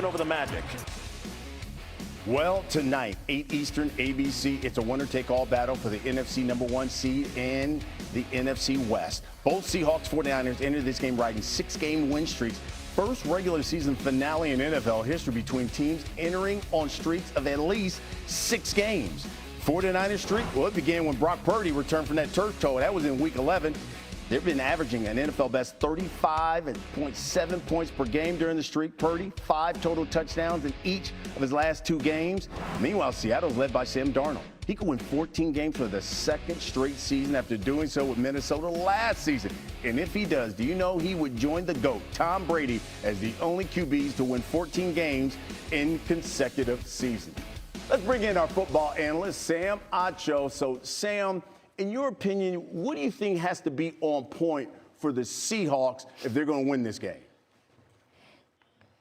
over the Magic. Well, tonight, 8 Eastern, ABC, it's a winner-take-all battle for the NFC #1 seed and the NFC West. Both Seahawks 49ers entered this game riding 6-game win streaks. First regular season finale in NFL history between teams entering on streaks of at least 6 games. 49ers streak, well, it began when Brock Purdy returned from that turf toe. That was in Week 11. They've been averaging an NFL best 35.7 points per game during the streak. Purdy, 5 total touchdowns in each of his last 2 games. Meanwhile, Seattle's led by Sam Darnold. He could win 14 games for the second straight season after doing so with Minnesota last season. And if he does, do you know he would join the GOAT, Tom Brady, as the only QBs to win 14 games in consecutive seasons? Let's bring in our football analyst, Sam Acho. So, Sam, in your opinion, what do you think has to be on point for the Seahawks if they're going to win this game?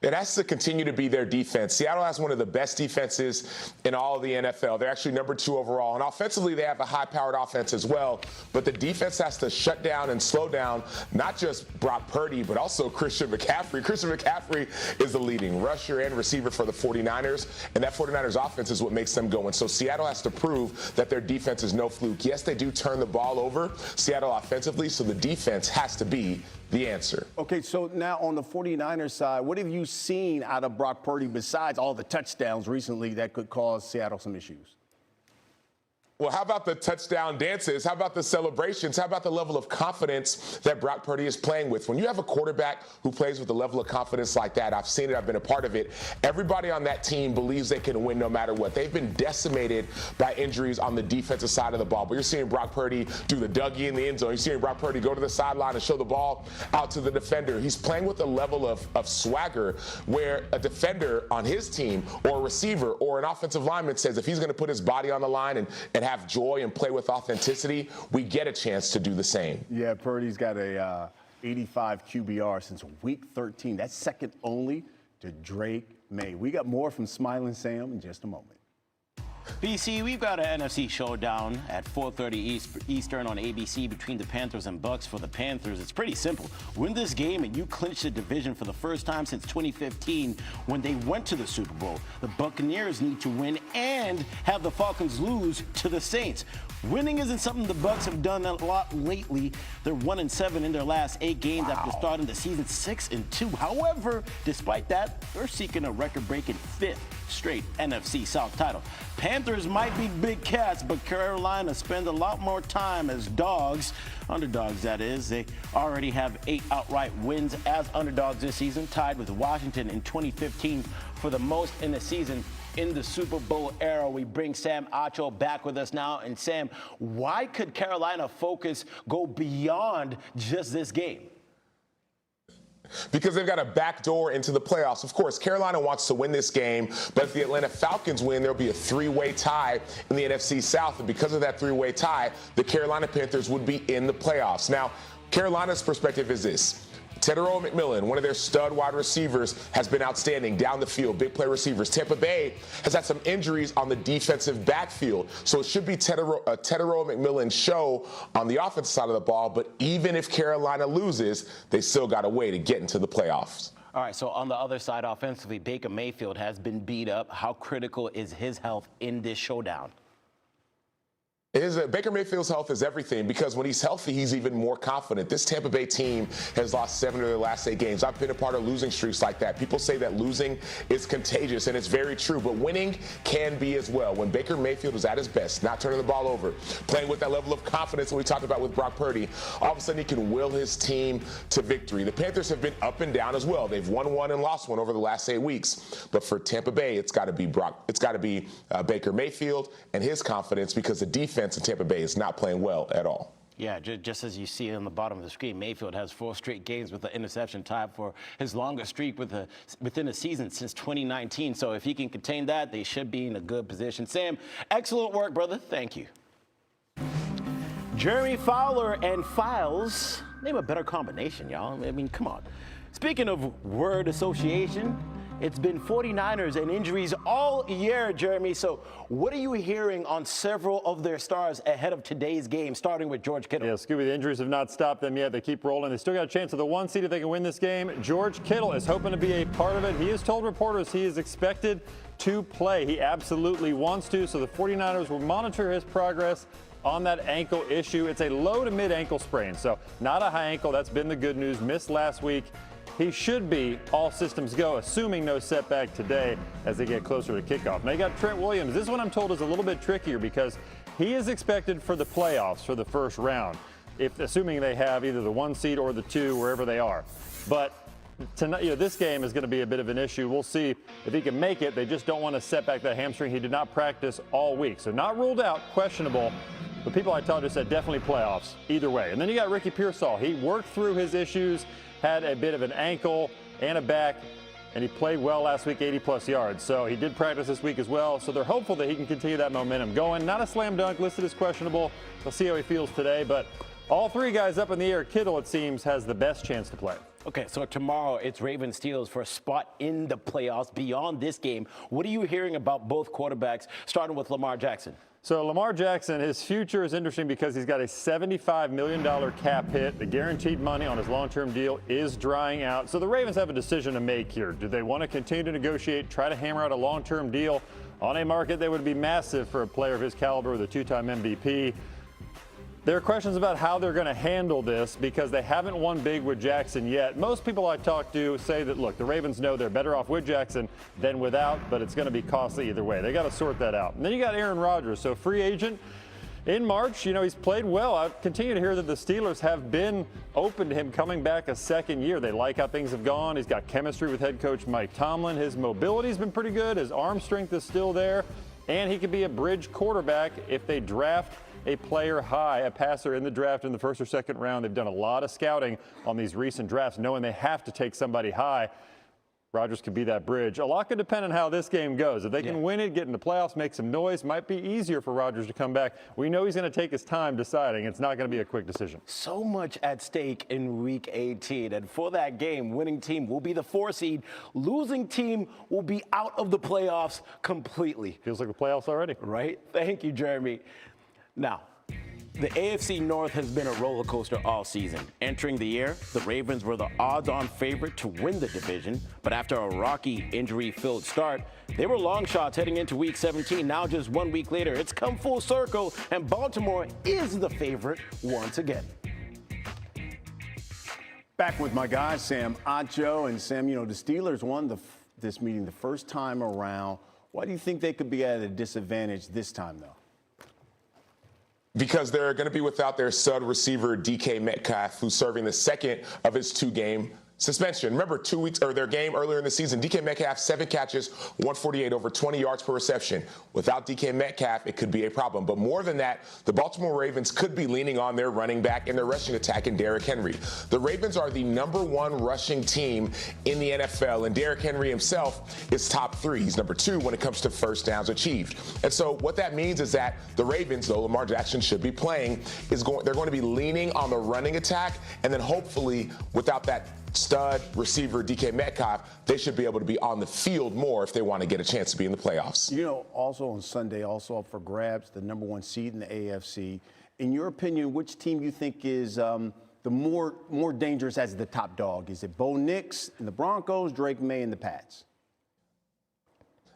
It has to continue to be their defense. Seattle has one of the best defenses in all of the NFL. They're actually number 2 overall. And offensively, they have a high-powered offense as well. But the defense has to shut down and slow down not just Brock Purdy, but also Christian McCaffrey. Christian McCaffrey is the leading rusher and receiver for the 49ers. And that 49ers offense is what makes them go. And so Seattle has to prove that their defense is no fluke. Yes, they do turn the ball over, Seattle offensively, so the defense has to be the answer. Okay, so now on the 49ers side, what have you seen out of Brock Purdy besides all the touchdowns recently that could cause Seattle some issues? Well, how about the touchdown dances? How about the celebrations? How about the level of confidence that Brock Purdy is playing with? When you have a quarterback who plays with a level of confidence like that, I've seen it, I've been a part of it, everybody on that team believes they can win no matter what. They've been decimated by injuries on the defensive side of the ball. But you're seeing Brock Purdy do the Dougie in the end zone. You're seeing Brock Purdy go to the sideline and show the ball out to the defender. He's playing with a level of swagger where a defender on his team or a receiver or an offensive lineman says if he's going to put his body on the line and have joy and play with authenticity, we get a chance to do the same. Yeah, Purdy's got a 85 QBR since Week 13. That's second only to Drake May. We got more from Smiling Sam in just a moment. BC, we've got an NFC showdown at 4:30 Eastern on ABC between the Panthers and Bucs. For the Panthers, it's pretty simple. Win this game and you clinch the division for the first time since 2015 when they went to the Super Bowl. The Buccaneers need to win and have the Falcons lose to the Saints. Winning isn't something the Bucs have done a lot lately. They're 1-7 in their last 8 games after starting the season 6-2. However, despite that, they're seeking a record-breaking 5th straight NFC South title. Panthers might be big cats, but Carolina spends a lot more time as dogs, underdogs that is. They already have 8 outright wins as underdogs this season, tied with Washington in 2015 for the most in the season in the Super Bowl era. We bring Sam Acho back with us now. And Sam, why could Carolina focus go beyond just this game? Because they've got a back door into the playoffs. Of course, Carolina wants to win this game, but if the Atlanta Falcons win, there'll be a 3-way tie in the NFC South. And because of that 3-way tie, the Carolina Panthers would be in the playoffs. Now, Carolina's perspective is this. Tedero McMillan, one of their stud wide receivers, has been outstanding down the field, big play receivers. Tampa Bay has had some injuries on the defensive backfield, so it should be Tedero McMillan's show on the offensive side of the ball, but even if Carolina loses, they still got a way to get into the playoffs. All right, so on the other side offensively, Baker Mayfield has been beat up. How critical is his health in this showdown? Baker Mayfield's health is everything because when he's healthy, he's even more confident. This Tampa Bay team has lost 7 of their last 8 games. I've been a part of losing streaks like that. People say that losing is contagious, and it's very true, but winning can be as well. When Baker Mayfield is at his best, not turning the ball over, playing with that level of confidence that we talked about with Brock Purdy, all of a sudden he can will his team to victory. The Panthers have been up and down as well. They've won 1 and lost 1 over the last 8 weeks. But for Tampa Bay, it's got to be Baker Mayfield and his confidence because the defense in Tampa Bay is not playing well at all. Yeah, just as you see on the bottom of the screen, Mayfield has 4 straight games with the interception, tied for his longest streak within a season since 2019. So if he can contain that, they should be in a good position. Sam, excellent work, brother. Thank you. Jeremy Fowler and Files, name a better combination, y'all. I mean, come on. Speaking of word association, It's been 49ers and injuries all year, Jeremy. So what are you hearing on several of their stars ahead of today's game, starting with George Kittle? Yeah, Scooby, the injuries have not stopped them yet. They keep rolling. They still got a chance of the 1 seed if they can win this game. George Kittle is hoping to be a part of it. He has told reporters he is expected to play. He absolutely wants to, so the 49ers will monitor his progress on that ankle issue. It's a low to mid ankle sprain, so not a high ankle. That's been the good news. Missed last week. He should be all systems go, assuming no setback today as they get closer to kickoff. Now you got Trent Williams. This one I'm told is a little bit trickier because he is expected for the playoffs for the first round, assuming they have either the 1 seed or the 2, wherever they are. But tonight, this game is going to be a bit of an issue. We'll see if he can make it. They just don't want to set back that hamstring. He did not practice all week, so not ruled out, questionable. The people I talked to said definitely playoffs either way. And then you got Ricky Pearsall. He worked through his issues, had a bit of an ankle and a back, and he played well last week, 80-plus yards. So he did practice this week as well. So they're hopeful that he can continue that momentum going. Not a slam dunk, listed as questionable. We'll see how he feels today. But all 3 guys up in the air. Kittle, it seems, has the best chance to play. Okay, so tomorrow it's Ravens Steelers for a spot in the playoffs beyond this game. What are you hearing about both quarterbacks, starting with Lamar Jackson? So Lamar Jackson, his future is interesting because he's got a $75 million cap hit. The guaranteed money on his long-term deal is drying out. So the Ravens have a decision to make here. Do they want to continue to negotiate, try to hammer out a long-term deal on a market that would be massive for a player of his caliber, the 2-time MVP? There are questions about how they're going to handle this because they haven't won big with Jackson yet. Most people I talk to say that, look, the Ravens know they're better off with Jackson than without, but it's going to be costly either way. They got to sort that out. And then you got Aaron Rodgers, so free agent in March. He's played well. I continue to hear that the Steelers have been open to him coming back a second year. They like how things have gone. He's got chemistry with head coach Mike Tomlin. His mobility's been pretty good. His arm strength is still there, and he could be a bridge quarterback if they draft a player high, a passer in the draft in the 1st or 2nd round. They've done a lot of scouting on these recent drafts, knowing they have to take somebody high. Rodgers could be that bridge. A lot could depend on how this game goes. If they can win it, get in the playoffs, make some noise, might be easier for Rodgers to come back. We know he's going to take his time deciding. It's not going to be a quick decision. So much at stake in Week 18. And for that game, winning team will be the 4 seed. Losing team will be out of the playoffs completely. Feels like the playoffs already. Right? Thank you, Jeremy. Now, the AFC North has been a roller coaster all season. Entering the year, the Ravens were the odds-on favorite to win the division, but after a rocky, injury-filled start, they were long shots heading into Week 17. Now, just 1 week later, it's come full circle, and Baltimore is the favorite once again. Back with my guys, Sam Acho. And Sam, the Steelers won this meeting the first time around. Why do you think they could be at a disadvantage this time, though? Because they're going to be without their stud receiver, DK Metcalf, who's serving the 2nd of his 2-game suspension. Remember, their game earlier in the season, DK Metcalf, 7 catches, 148, over 20 yards per reception. Without DK Metcalf, it could be a problem. But more than that, the Baltimore Ravens could be leaning on their running back and their rushing attack in Derrick Henry. The Ravens are the #1 rushing team in the NFL, and Derrick Henry himself is top 3. He's number 2 when it comes to first downs achieved. And so what that means is that the Ravens, though Lamar Jackson should be playing, they're going to be leaning on the running attack, and then hopefully without that stud receiver DK Metcalf, they should be able to be on the field more if they want to get a chance to be in the playoffs. Also on Sunday, also up for grabs, the #1 seed in the AFC. In your opinion, which team you think is the more dangerous as the top dog? Is it Bo Nix and the Broncos, Drake May and the Pats?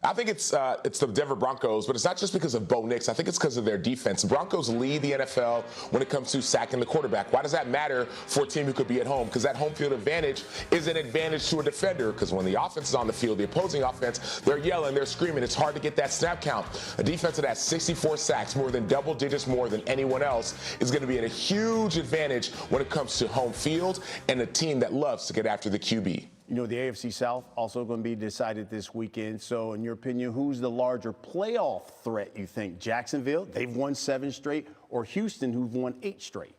I think it's the Denver Broncos, but it's not just because of Bo Nix. I think it's because of their defense. The Broncos lead the NFL when it comes to sacking the quarterback. Why does that matter for a team who could be at home? Because that home field advantage is an advantage to a defender, because when the offense is on the field, the opposing offense, they're yelling, they're screaming. It's hard to get that snap count. A defense that has 64 sacks, more than double digits more than anyone else, is going to be at a huge advantage when it comes to home field and a team that loves to get after the QB. The AFC South also going to be decided this weekend. So, in your opinion, who's the larger playoff threat, you think? Jacksonville, they've won 7 straight, or Houston, who've won 8 straight?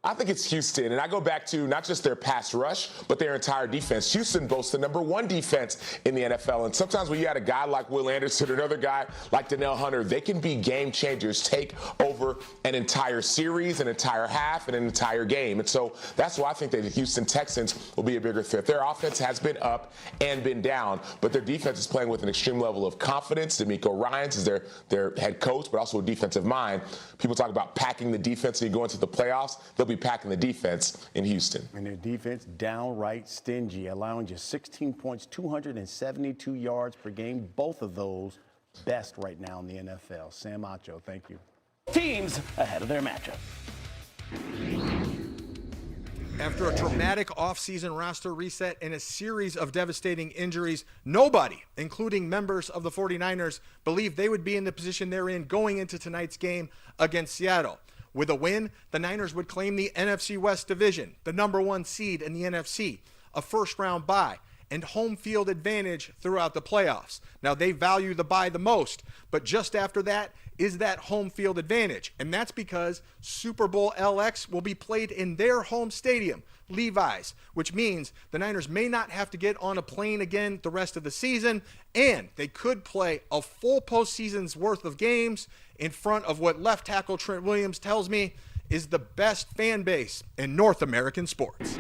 I think it's Houston, and I go back to not just their pass rush, but their entire defense. Houston boasts the #1 defense in the NFL, and sometimes when you had a guy like Will Anderson or another guy like Danielle Hunter, they can be game changers, take over an entire series, an entire half, and an entire game. And so that's why I think that the Houston Texans will be a bigger threat. Their offense has been up and been down, but their defense is playing with an extreme level of confidence. D'Amico Ryans is their head coach, but also a defensive mind. People talk about packing the defense and you go into the playoffs. They'll be packing the defense in Houston. And their defense downright stingy, allowing just 16 points, 272 yards per game. Both of those best right now in the NFL. Sam Acho, thank you. Teams ahead of their matchup. After a dramatic offseason roster reset and a series of devastating injuries, nobody, including members of the 49ers, believed they would be in the position they're in going into tonight's game against Seattle. With a win, the Niners would claim the NFC West division, the #1 seed in the NFC, a first-round bye, and home field advantage throughout the playoffs. Now, they value the bye the most, but just after that is that home field advantage. And that's because Super Bowl LX will be played in their home stadium, Levi's, which means the Niners may not have to get on a plane again the rest of the season, and they could play a full postseason's worth of games in front of what left tackle Trent Williams tells me is the best fan base in North American sports.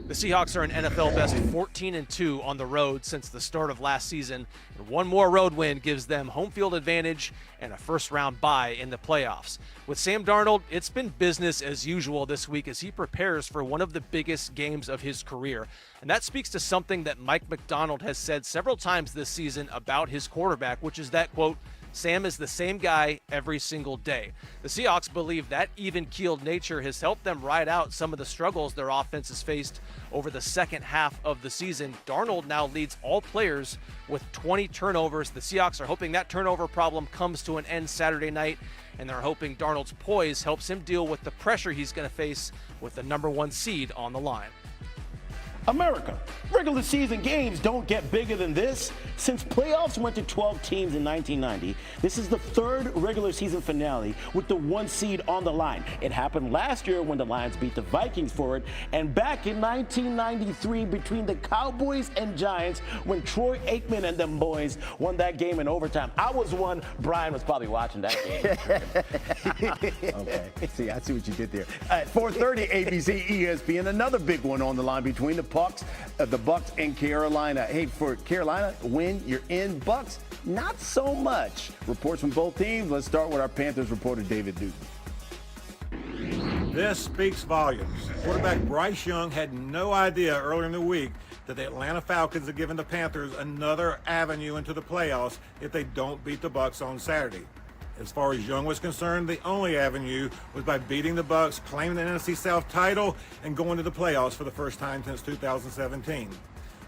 The Seahawks are an NFL best 14-2 on the road since the start of last season, and one more road win gives them home field advantage and a first-round bye in the playoffs. With Sam Darnold, it's been business as usual this week as he prepares for one of the biggest games of his career, and that speaks to something that Mike Macdonald has said several times this season about his quarterback, which is that, quote, Sam is the same guy every single day. The Seahawks believe that even-keeled nature has helped them ride out some of the struggles their offense has faced over the second half of the season. Darnold now leads all players with 20 turnovers. The Seahawks are hoping that turnover problem comes to an end Saturday night, and they're hoping Darnold's poise helps him deal with the pressure he's going to face with the #1 seed on the line. America, regular season games don't get bigger than this. Since playoffs went to 12 teams in 1990, this is the third regular season finale with the 1 seed on the line. It happened last year when the Lions beat the Vikings for it, and back in 1993 between the Cowboys and Giants when Troy Aikman and them boys won that game in overtime. I was one. Brian was probably watching that game. Okay. See, I see what you did there. At 4:30 ABC, ESPN, another big one on the line between the Bucs and Carolina. Hey, for Carolina, win, you're in. Bucs, not so much. Reports from both teams. Let's start with our Panthers reporter, David Duke. This speaks volumes. Quarterback Bryce Young had no idea earlier in the week that the Atlanta Falcons had given the Panthers another avenue into the playoffs if they don't beat the Bucs on Saturday. As far as Young was concerned, the only avenue was by beating the Bucs, claiming the NFC South title, and going to the playoffs for the first time since 2017.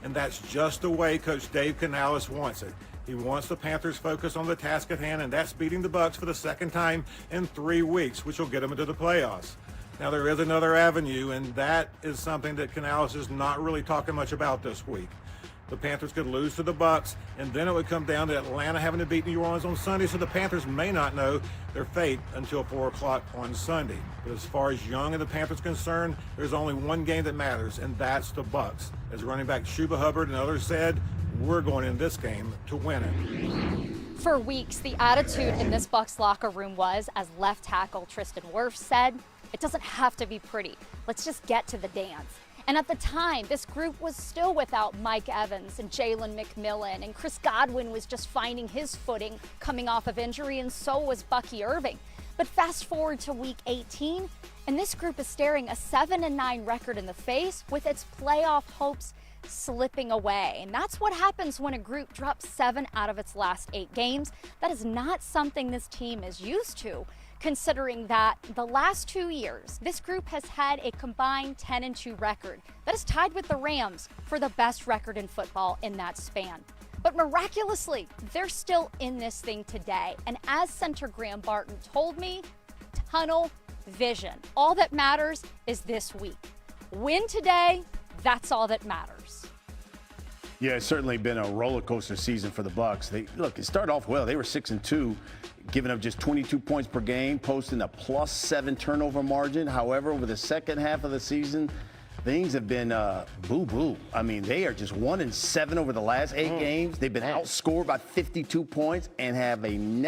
And that's just the way Coach Dave Canales wants it. He wants the Panthers focused on the task at hand, and that's beating the Bucs for the second time in 3 weeks, which will get them into the playoffs. Now, there is another avenue, and that is something that Canales is not really talking much about this week. The Panthers could lose to the Bucs, and then it would come down to Atlanta having to beat New Orleans on Sunday, so the Panthers may not know their fate until 4 o'clock on Sunday. But as far as Young and the Panthers are concerned, there's only one game that matters, and that's the Bucs. As running back Shuba Hubbard and others said, we're going in this game to win it. For weeks, the attitude in this Bucs locker room was, as left tackle Tristan Wirfs said, it doesn't have to be pretty. Let's just get to the dance. And at the time, this group was still without Mike Evans and Jalen McMillan, and Chris Godwin was just finding his footing coming off of injury, and so was Bucky Irving. But fast forward to week 18, and this group is staring a 7-9 record in the face with its playoff hopes slipping away. And that's what happens when a group drops 7 out of its last 8 games. That is not something this team is used to, considering that the last 2 years, this group has had a combined 10-2 record. That is tied with the Rams for the best record in football in that span. But miraculously, they're still in this thing today. And as center Graham Barton told me, tunnel vision. All that matters is this week. Win today, that's all that matters. Yeah, it's certainly been a roller coaster season for the Bucs. It started off well. They were 6-2, giving up just 22 points per game, posting a +7 turnover margin. However, over the second half of the season, things have been boo-boo. I mean, they are just 1-7 over the last 8 games. They've been outscored by 52 points and have a net